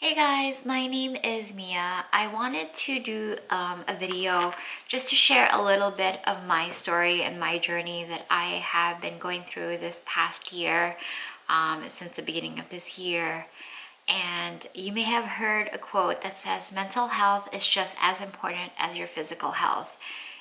Hey guys, my name is Mia. I wanted to do a video just to share a little bit of my story and my journey that I have been going through this past year, since the beginning of this year. And you may have heard a quote that says, mental health is just as important as your physical health.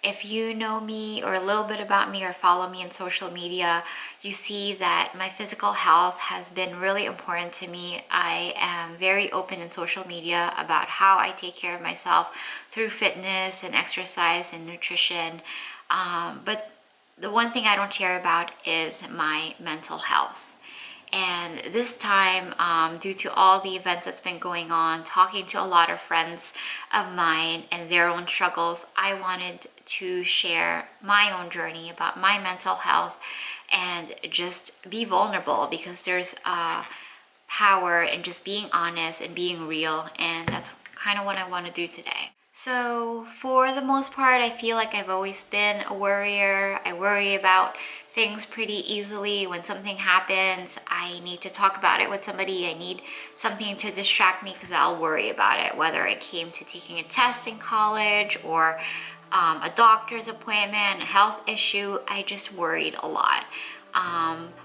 If you know me or a little bit about me or follow me on social media, you see that my physical health has been really important to me. I am very open in social media about how I take care of myself through fitness and exercise and nutrition. But the one thing I don't share about is my mental health. And this time, due to all the events that's been going on, talking to a lot of friends of mine and their own struggles, I wanted to share my own journey about my mental health and just be vulnerable, because there's power in just being honest and being real. And that's kind of what I want to do today. So for the most part, I feel like I've always been a worrier. I worry about things pretty easily. When something happens, I need to talk about it with somebody. I need something to distract me because I'll worry about it, whether it came to taking a test in college or a doctor's appointment, a health issue. I just worried a lot.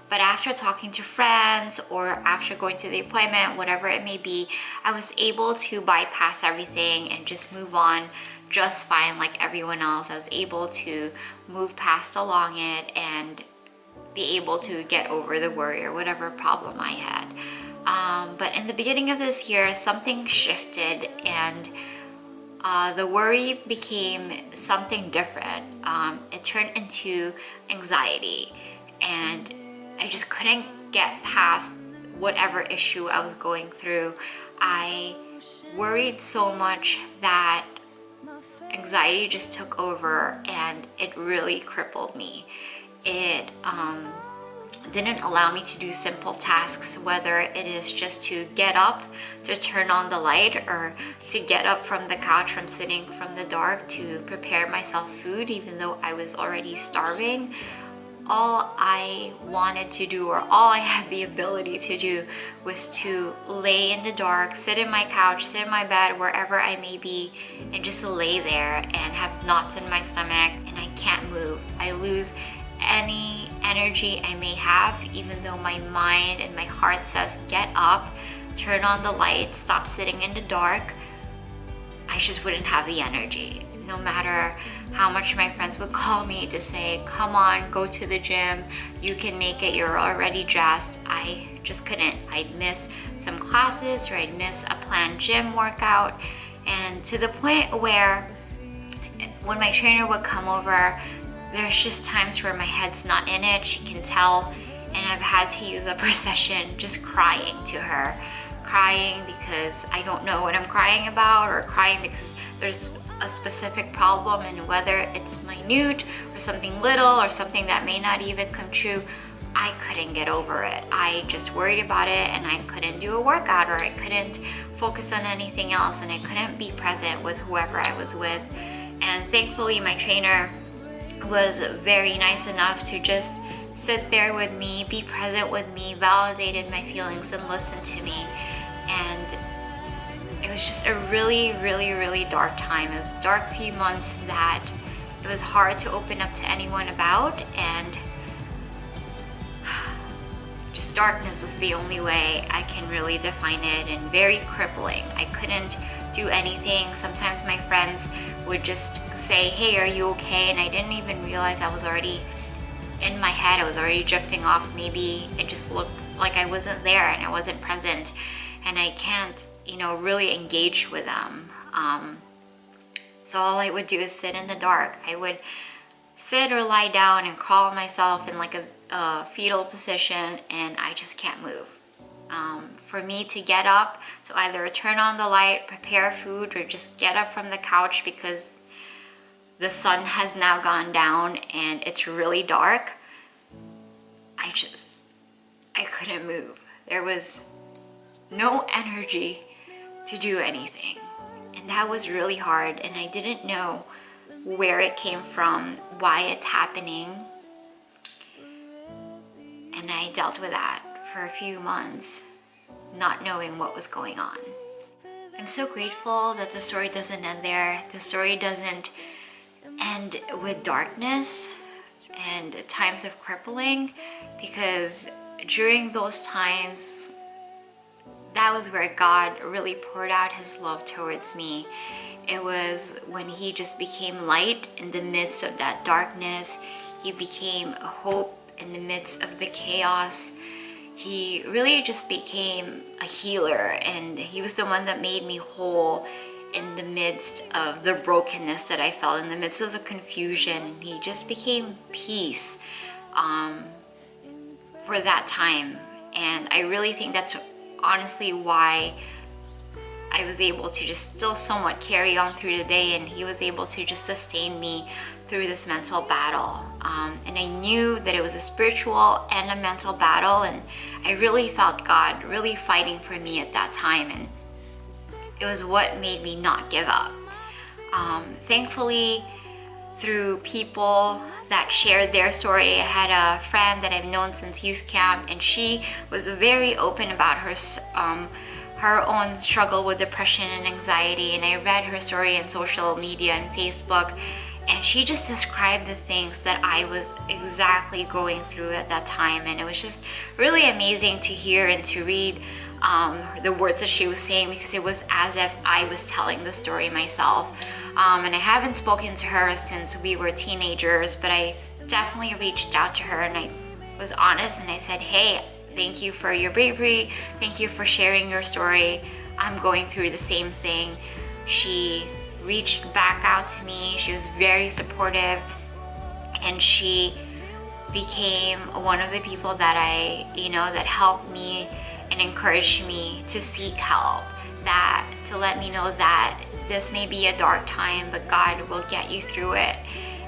But after talking to friends or after going to the appointment, whatever it may be, I was able to bypass everything and just move on just fine like everyone else. I was able to move past along it and be able to get over the worry or whatever problem I had. But in the beginning of this year, something shifted and the worry became something different. It turned into anxiety, and I just couldn't get past whatever issue I was going through. I worried so much that anxiety just took over and it really crippled me. It didn't allow me to do simple tasks, whether it is just to get up to turn on the light or to get up from the couch from sitting from the dark to prepare myself food, even though I was already starving. All I wanted to do, or all I had the ability to do, was to lay in the dark, sit in my couch, sit in my bed, wherever I may be, and just lay there and have knots in my stomach, and I can't move. I lose any energy I may have, even though my mind and my heart says, get up, turn on the light, stop sitting in the dark. I just wouldn't have the energy. No matter how much my friends would call me to say, come on, go to the gym, you can make it, you're already dressed, I just couldn't. I'd miss some classes or I'd miss a planned gym workout. And to the point where when my trainer would come over, there's just times where my head's not in it, she can tell, and I've had to use up her session just crying to her. Crying because I don't know what I'm crying about, or crying because there's a specific problem, and whether it's minute or something little or something that may not even come true, I couldn't get over it. I just worried about it and I couldn't do a workout, or I couldn't focus on anything else, and I couldn't be present with whoever I was with. And thankfully my trainer was very nice enough to just sit there with me, be present with me, validated my feelings and listened to me. And it was just a really, really, really dark time. It was a dark few months that it was hard to open up to anyone about, and just darkness was the only way I can really define it, and very crippling. I couldn't do anything. Sometimes my friends would just say, hey, are you okay? And I didn't even realize I was already in my head. I was already drifting off. Maybe it just looked like I wasn't there and I wasn't present, and I can't, really engage with them. So all I would do is sit in the dark. I would sit or lie down and crawl myself in like a fetal position, and I just can't move. For me to get up, to either turn on the light, prepare food, or just get up from the couch because the sun has now gone down and it's really dark, I couldn't move. There was no energy to do anything. And that was really hard, and I didn't know where it came from, why it's happening. And I dealt with that for a few months, not knowing what was going on. I'm so grateful that the story doesn't end there. The story doesn't end with darkness and times of crippling, because during those times, that was where God really poured out his love towards me. It was when he just became light in the midst of that darkness. He became a hope in the midst of the chaos. He really just became a healer, and he was the one that made me whole in the midst of the brokenness that I felt, in the midst of the confusion. He just became peace for that time. And I really think that's honestly why I was able to just still somewhat carry on through the day, and he was able to just sustain me through this mental battle. And I knew that it was a spiritual and a mental battle, and I really felt God really fighting for me at that time, and it was what made me not give up. Thankfully, through people that shared their story, I had a friend that I've known since youth camp, and she was very open about her own struggle with depression and anxiety, and I read her story on social media and Facebook, and she just described the things that I was exactly going through at that time. And it was just really amazing to hear and to read the words that she was saying, because it was as if I was telling the story myself. And I haven't spoken to her since we were teenagers, but I definitely reached out to her, and I was honest, and I said, hey, thank you for your bravery. Thank you for sharing your story. I'm going through the same thing. She reached back out to me. She was very supportive, and she became one of the people that that helped me and encouraged me to seek help, that to let me know that this may be a dark time, but God will get you through it.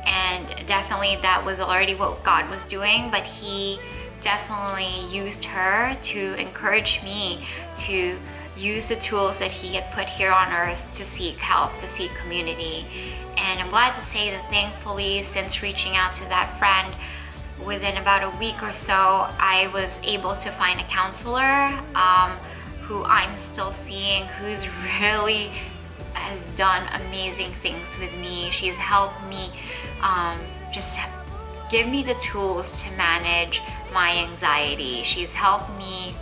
And definitely that was already what God was doing, but he definitely used her to encourage me to use the tools that he had put here on earth to seek help, to seek community. And I'm glad to say that thankfully, since reaching out to that friend, within about a week or so, I was able to find a counselor who I'm still seeing, who's really has done amazing things with me. She's helped me just give me the tools to manage my anxiety. She's helped me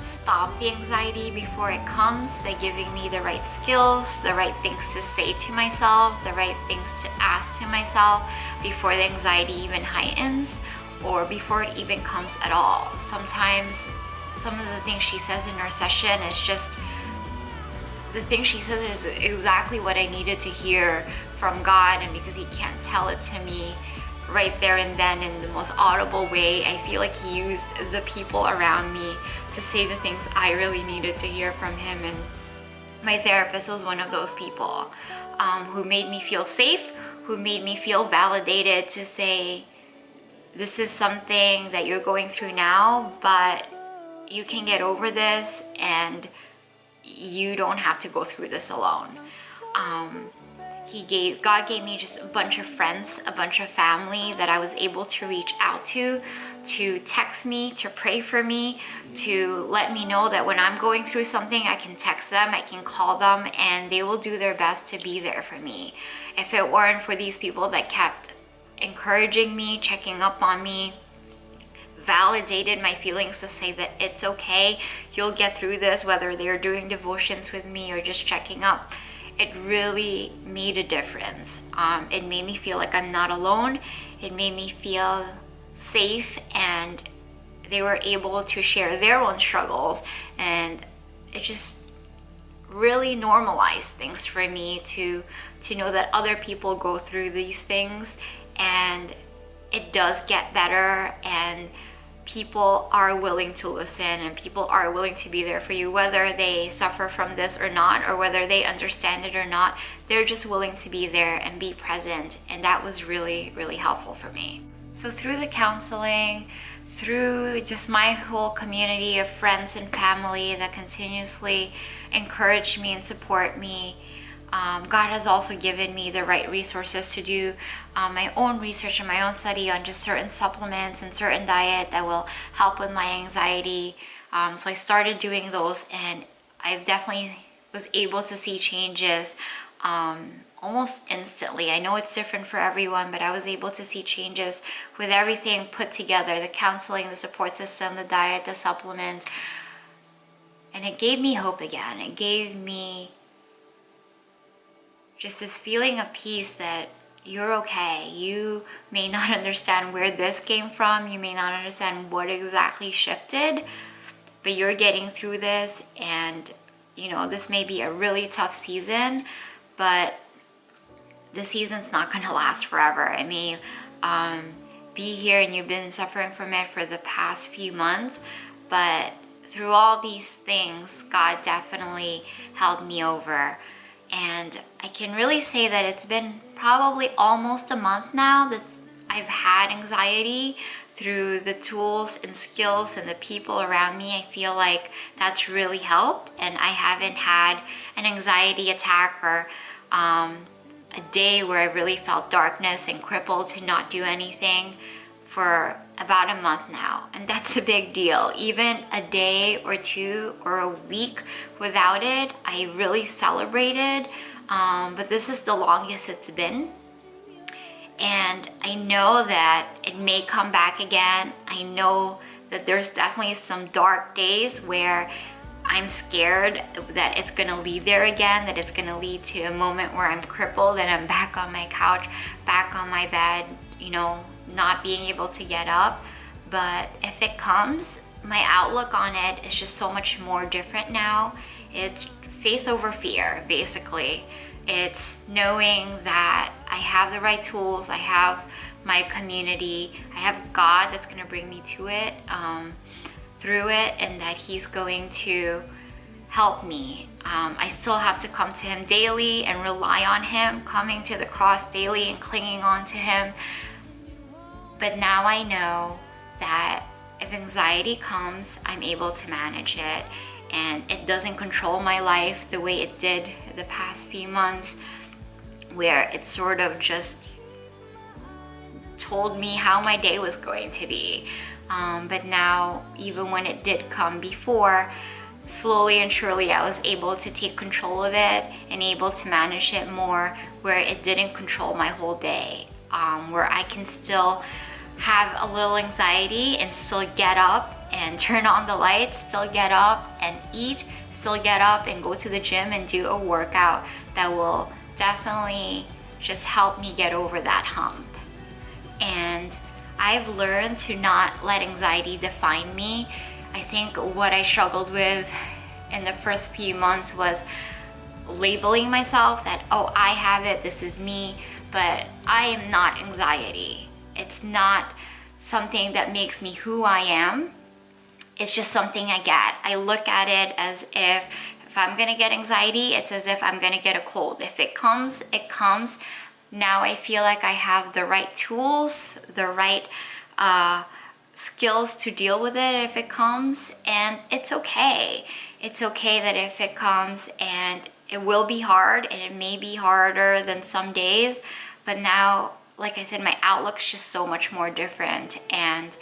stop the anxiety before it comes by giving me the right skills, the right things to say to myself, the right things to ask to myself before the anxiety even heightens or before it even comes at all. Sometimes some of the things she says in our session is just, the thing she says is exactly what I needed to hear from God, and because he can't tell it to me right there and then in the most audible way, I feel like he used the people around me to say the things I really needed to hear from him. And my therapist was one of those people who made me feel safe, who made me feel validated to say, this is something that you're going through now, but you can get over this, and you don't have to go through this alone. God gave me just a bunch of friends, a bunch of family that I was able to reach out to text me, to pray for me, to let me know that when I'm going through something, I can text them, I can call them, and they will do their best to be there for me. If it weren't for these people that kept encouraging me, checking up on me, validated my feelings to say that it's okay, you'll get through this, whether they're doing devotions with me or just checking up, it really made a difference. It made me feel like I'm not alone. It made me feel safe, and they were able to share their own struggles, and it just really normalized things for me to know that other people go through these things, and it does get better, and people are willing to listen, and people are willing to be there for you, whether they suffer from this or not, or whether they understand it or not. They're just willing to be there and be present, and that was really, really helpful for me. So through the counseling, through just my whole community of friends and family that continuously encourage me and support me, God has also given me the right resources to do my own research and my own study on just certain supplements and certain diet that will help with my anxiety. So I started doing those, and I definitely was able to see changes almost instantly. I know it's different for everyone, but I was able to see changes with everything put together, the counseling, the support system, the diet, the supplement. And it gave me hope again. It gave me just this feeling of peace that you're okay. You may not understand where this came from. You may not understand what exactly shifted, but you're getting through this. And, you know, this may be a really tough season, but the season's not going to last forever. I may be here and you've been suffering from it for the past few months, but through all these things, God definitely held me over. And I can really say that it's been probably almost a month now that I've had anxiety. Through the tools and skills and the people around me, I feel like that's really helped, and I haven't had an anxiety attack or a day where I really felt darkness and crippled to not do anything for about a month now. And that's a big deal. Even a day or two or a week without it, I really celebrated. But this is the longest it's been. And I know that it may come back again. I know that there's definitely some dark days where I'm scared that it's gonna lead there again, that it's gonna lead to a moment where I'm crippled and I'm back on my couch, back on my bed, you know, not being able to get up. But if it comes, my outlook on it is just so much more different now. It's faith over fear, basically. It's knowing that I have the right tools, I have my community, I have God that's gonna bring me to it, through it, and that He's going to help me. I still have to come to Him daily and rely on Him, coming to the cross daily and clinging on to Him. But now I know that if anxiety comes, I'm able to manage it, and it doesn't control my life the way it did the past few months, where it sort of just told me how my day was going to be. But now, even when it did come before, slowly and surely I was able to take control of it and able to manage it more, where it didn't control my whole day, where I can still have a little anxiety and still get up and turn on the lights, still get up and eat, still get up and go to the gym and do a workout that will definitely just help me get over that hump. And I've learned to not let anxiety define me. I think what I struggled with in the first few months was labeling myself that, oh, I have it, this is me, but I am not anxiety. It's not something that makes me who I am. It's just something I get. I look at it as if I'm gonna get anxiety, it's as if I'm gonna get a cold. If it comes, it comes. Now I feel like I have the right tools, the right skills to deal with it if it comes, and it's okay. It's okay that if it comes, and it will be hard, and it may be harder than some days, but now, like I said, my outlook's just so much more different, and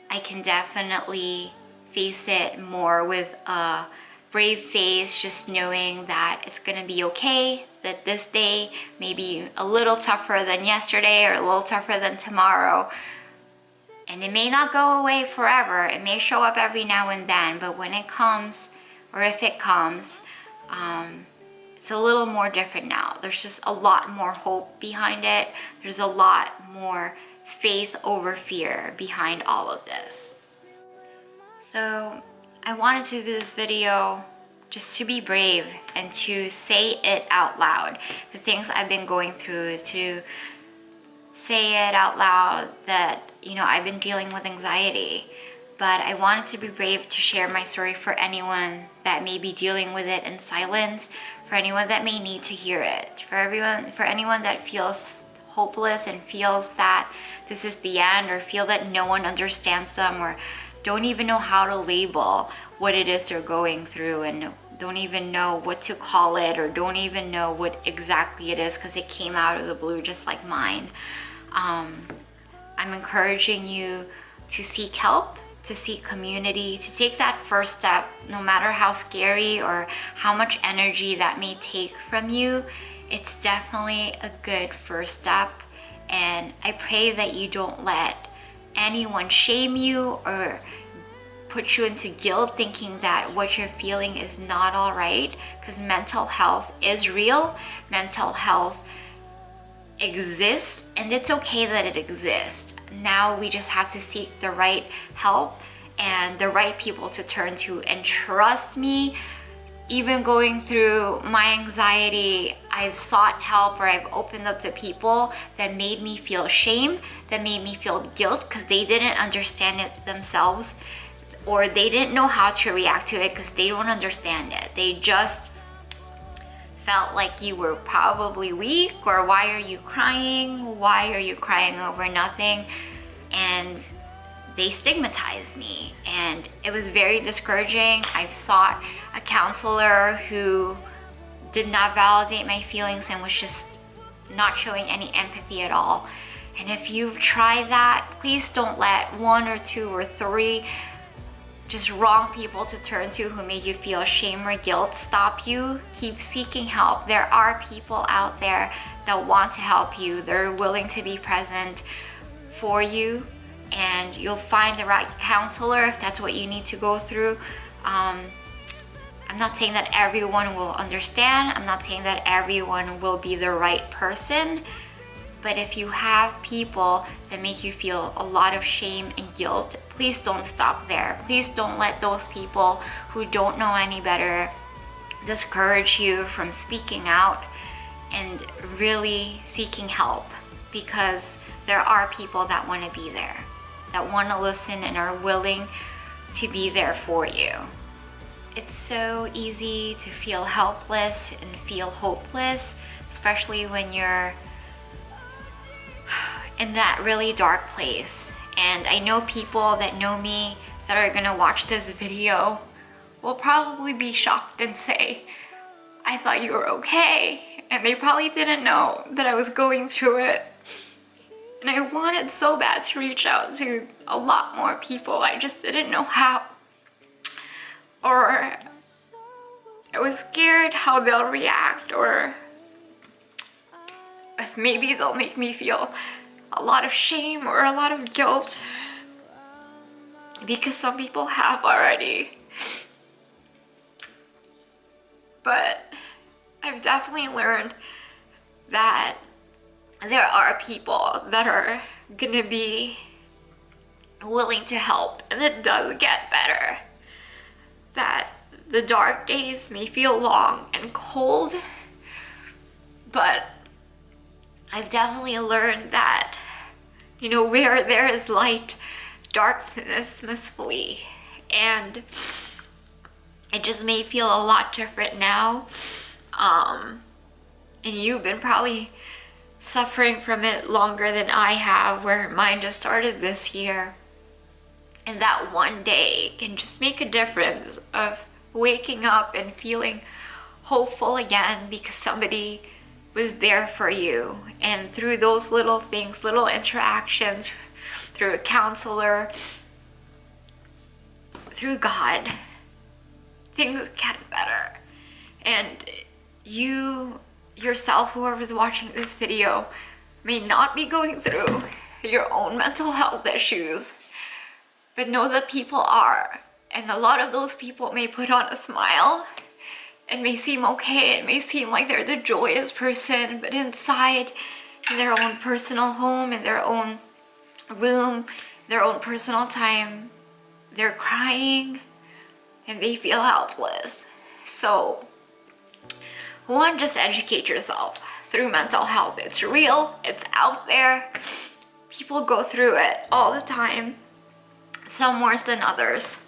I can definitely face it more with a brave face, just knowing that it's gonna be okay, that this day may be a little tougher than yesterday or a little tougher than tomorrow. And it may not go away forever. It may show up every now and then, but when it comes, or if it comes, it's a little more different now. There's just a lot more hope behind it. There's a lot more faith over fear behind all of this. So I wanted to do this video just to be brave and to say it out loud. The things I've been going through, to say it out loud that, you know, I've been dealing with anxiety. But I wanted to be brave to share my story for anyone that may be dealing with it in silence, for anyone that may need to hear it, for anyone that feels hopeless and feels that this is the end, or feel that no one understands them, or don't even know how to label what it is they're going through, and don't even know what to call it, or don't even know what exactly it is because it came out of the blue just like mine. I'm encouraging you to seek help, to seek community, to take that first step, no matter how scary or how much energy that may take from you, it's definitely a good first step. And I pray that you don't let anyone shame you or put you into guilt thinking that what you're feeling is not all right, because mental health is real. Mental health exists, and it's okay that it exists. Now we just have to seek the right help and the right people to turn to. And trust me, even going through my anxiety, I've sought help, or I've opened up to people that made me feel shame, that made me feel guilt because they didn't understand it themselves, or they didn't know how to react to it because they don't understand it. They just felt like you were probably weak, or why are you crying? Why are you crying over nothing? And they stigmatized me, and it was very discouraging. I've sought a counselor who did not validate my feelings and was just not showing any empathy at all. And if you've tried that, please don't let one or two or three just wrong people to turn to who made you feel shame or guilt stop you. Keep seeking help. There are people out there that want to help you. They're willing to be present for you, and you'll find the right counselor if that's what you need to go through. I'm not saying that everyone will understand. I'm not saying that everyone will be the right person. But if you have people that make you feel a lot of shame and guilt, please don't stop there. Please don't let those people who don't know any better discourage you from speaking out and really seeking help, because there are people that want to be there, that want to listen and are willing to be there for you. It's so easy to feel helpless and feel hopeless, especially when you're in that really dark place. And I know people that know me that are gonna watch this video will probably be shocked and say, I thought you were okay. And they probably didn't know that I was going through it. And I wanted so bad to reach out to a lot more people. I just didn't know how. Or I was scared how they'll react, or if maybe they'll make me feel a lot of shame or a lot of guilt, because some people have already. But I've definitely learned that there are people that are gonna be willing to help, and it does get better. That the dark days may feel long and cold, but I've definitely learned that, where there is light, darkness must flee. And it just may feel a lot different now. And you've been probably suffering from it longer than I have, where mine just started this year. And that one day can just make a difference of waking up and feeling hopeful again, because somebody was there for you. And through those little things, little interactions, through a counselor, through God, things get better. And you yourself, whoever's watching this video, may not be going through your own mental health issues, but know that people are. And a lot of those people may put on a smile and may seem okay. It may seem like they're the joyous person, but inside, in their own personal home, in their own room, their own personal time, they're crying and they feel helpless. So, one, just educate yourself through mental health. It's real, it's out there. People go through it all the time, some worse than others.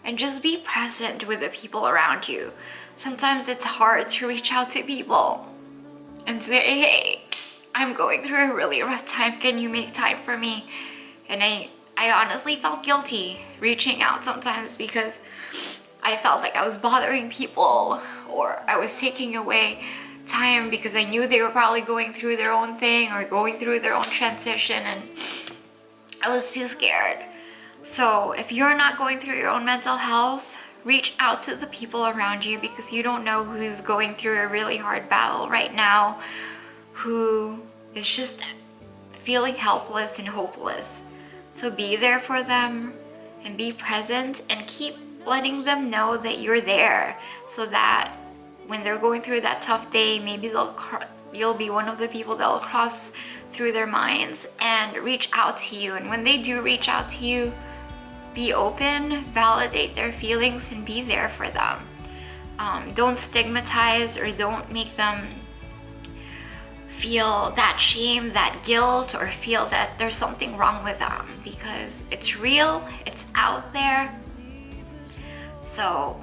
And just be present with the people around you. Sometimes it's hard to reach out to people and say, hey, I'm going through a really rough time. Can you make time for me? And I honestly felt guilty reaching out sometimes, because I felt like I was bothering people, or I was taking away time because I knew they were probably going through their own thing or going through their own transition, and I was too scared. So if you're not going through your own mental health, reach out to the people around you, because you don't know who's going through a really hard battle right now, who is just feeling helpless and hopeless. So be there for them and be present and keep letting them know that you're there, so that when they're going through that tough day, maybe you'll be one of the people that will cross through their minds and reach out to you. And when they do reach out to you, be open, validate their feelings, and be there for them. Don't stigmatize or don't make them feel that shame, that guilt, or feel that there's something wrong with them, because it's real, it's out there. So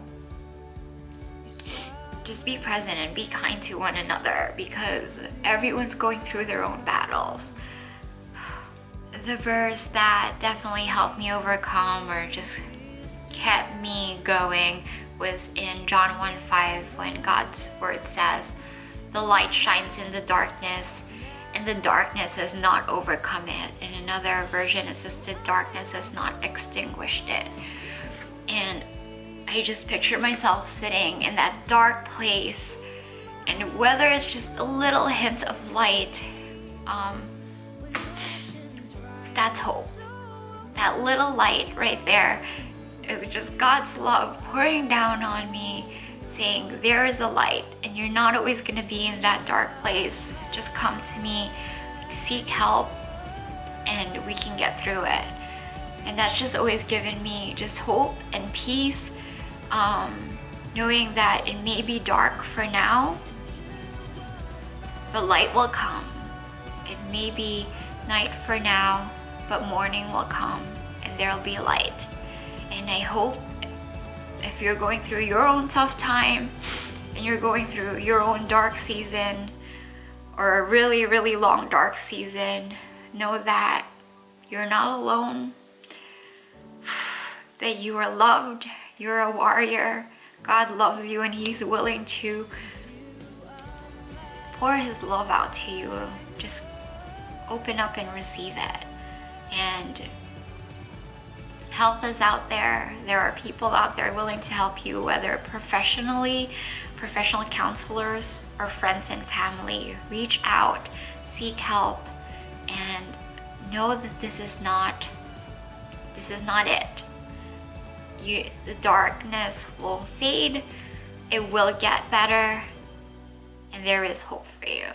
just be present and be kind to one another, because everyone's going through their own battles. The verse that definitely helped me overcome, or just kept me going, was in John 1:5, when God's word says, "The light shines in the darkness, and the darkness has not overcome it." In another version, it says, "The darkness has not extinguished it." And I just picture myself sitting in that dark place, and whether it's just a little hint of light, that's hope. That little light right there is just God's love pouring down on me, saying there is a light, and you're not always going to be in that dark place. Just come to me, seek help, and we can get through it. And that's just always given me just hope and peace, knowing that it may be dark for now, but light will come. It may be night for now, but morning will come, and there'll be light. And I hope, if you're going through your own tough time, and you're going through your own dark season, or a really, really long dark season, know that you're not alone, that you are loved, you're a warrior. God loves you, and He's willing to pour His love out to you. Just open up and receive it. And help is out there. There are people out there willing to help you, whether professionally, professional counselors, or friends and family. Reach out, seek help, and know that this is not it. The darkness will fade, it will get better, and there is hope for you.